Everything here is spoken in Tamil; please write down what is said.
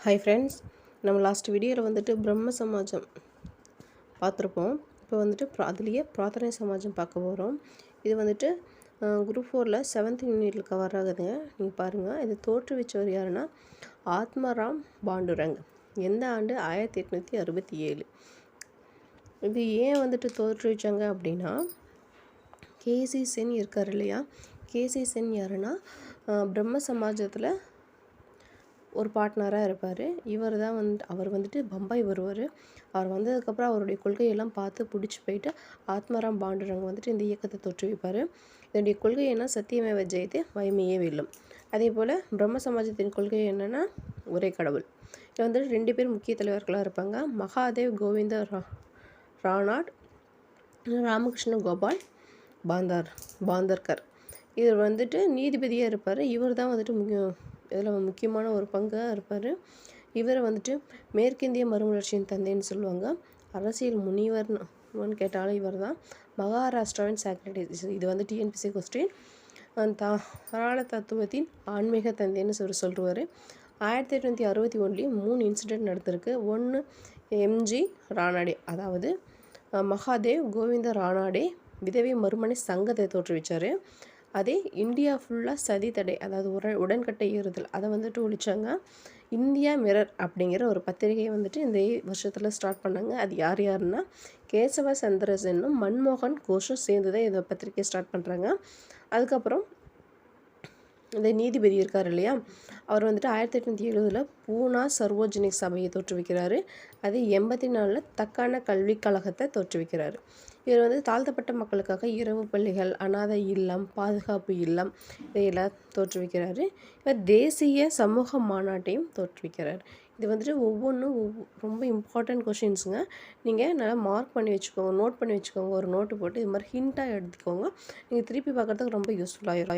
ஹாய் ஃப்ரெண்ட்ஸ், நம்ம லாஸ்ட் வீடியோவில் வந்துட்டு பிரம்ம சமாஜம் பார்த்துருப்போம். இப்போ வந்துட்டு அதுலேயே பிரார்த்தனை சமாஜம் பார்க்க போகிறோம். இது வந்துட்டு குரூப் 4ல் 7th யூனிட்டில் கவர் ஆகுதுங்க. நீங்கள் பாருங்கள், இது தோற்றுவிச்சவர் யாருன்னா ஆத்மாராம் பாண்டுரங். எந்த ஆண்டு? 1867. இது ஏன் வந்துட்டு தோற்றுவிச்சாங்க அப்படின்னா, கேசி சென் இருக்கார் இல்லையா, கேசி சென் யாருன்னா பிரம்ம சமாஜத்தில் ஒரு பார்ட்னராக இருப்பார். அவர் வந்துட்டு பம்பாய் வருவார். அவர் வந்ததுக்கப்புறம் அவருடைய கொள்கையெல்லாம் பார்த்து பிடிச்சி போயிட்டு ஆத்மாராம் பாண்டுரங் வந்துட்டு இந்த இயக்கத்தை தோற்றுவிப்பார். இதனுடைய கொள்கை என்ன? சத்தியமேவ ஜெயதே, வயமையே வெல்லும். அதே போல் பிரம்ம சமாஜத்தின் கொள்கை என்னென்னா ஒரே கடவுள். இது வந்துட்டு 2 பேர் முக்கிய தலைவர்களாக இருப்பாங்க. மகாதேவ் கோவிந்த ரானாட், ராமகிருஷ்ண கோபால் பாந்தர்கர். இவர் வந்துட்டு நீதிபதியாக இருப்பார். இவர் தான் வந்துட்டு இதில் முக்கியமான ஒரு பங்காக இருப்பார். இவரை வந்துட்டு மேற்கிந்திய மறுமலர்ச்சியின் தந்தைன்னு சொல்லுவாங்க. அரசியல் முனிவர்னு கேட்டாலும் இவர் தான். மகாராஷ்டிராவின் சாக்ரட்டிஸ், இது வந்து டிஎன்பிசி கொஸ்டின். தாராள தத்துவத்தின் ஆன்மீக தந்தைன்னு சொல்லுவார். 1861 3 இன்சிடெண்ட் நடந்திருக்கு. 1 எம்ஜி ரானாடே, அதாவது மகாதேவ் கோவிந்த ரானாடே விதவை மறுமணி சங்கத்தை தோற்றுவிச்சார். அதே இந்தியா ஃபுல்லாக சதி தடை, அதாவது உடன்கட்டை ஏறுதல், அதை வந்துட்டு ஒழிச்சாங்க. இந்தியா மிரர் அப்படிங்கிற ஒரு பத்திரிகையை வந்துட்டு இந்த வருஷத்தில் ஸ்டார்ட் பண்ணாங்க. அது யாருன்னா கேசவ சந்திர சென்னும் மன்மோகன் கோஷும் சேர்ந்து தான் இந்த பத்திரிகையை ஸ்டார்ட் பண்ணுறாங்க. அதுக்கப்புறம் இந்த நீதிபதி இருக்கார் இல்லையா, அவர் வந்துட்டு 1870 பூனா சர்வோஜனிக் சபையை தோற்றுவிக்கிறாரு. அது 84 தக்கான கல்விக் கழகத்தை தோற்றுவிக்கிறார். இவர் வந்து தாழ்த்தப்பட்ட மக்களுக்காக இரவு பள்ளிகள், அனாதை இல்லம், பாதுகாப்பு இல்லம் இதையெல்லாம் தோற்றுவிக்கிறாரு. இவர் தேசிய சமூக மாநாட்டையும் தோற்றுவிக்கிறார். இது வந்துட்டு ஒவ்வொன்றும் ரொம்ப இம்பார்ட்டன்ட் கொஷின்ஸுங்க. நீங்கள் நல்லா மார்க் பண்ணி வச்சுக்கோங்க, நோட் பண்ணி வச்சுக்கோங்க. ஒரு நோட்டு போட்டு இது மாதிரி ஹிண்ட்டாக எடுத்துக்கோங்க. நீங்கள் திருப்பி பார்க்குறதுக்கு ரொம்ப யூஸ்ஃபுல்லாக இருக்கும்.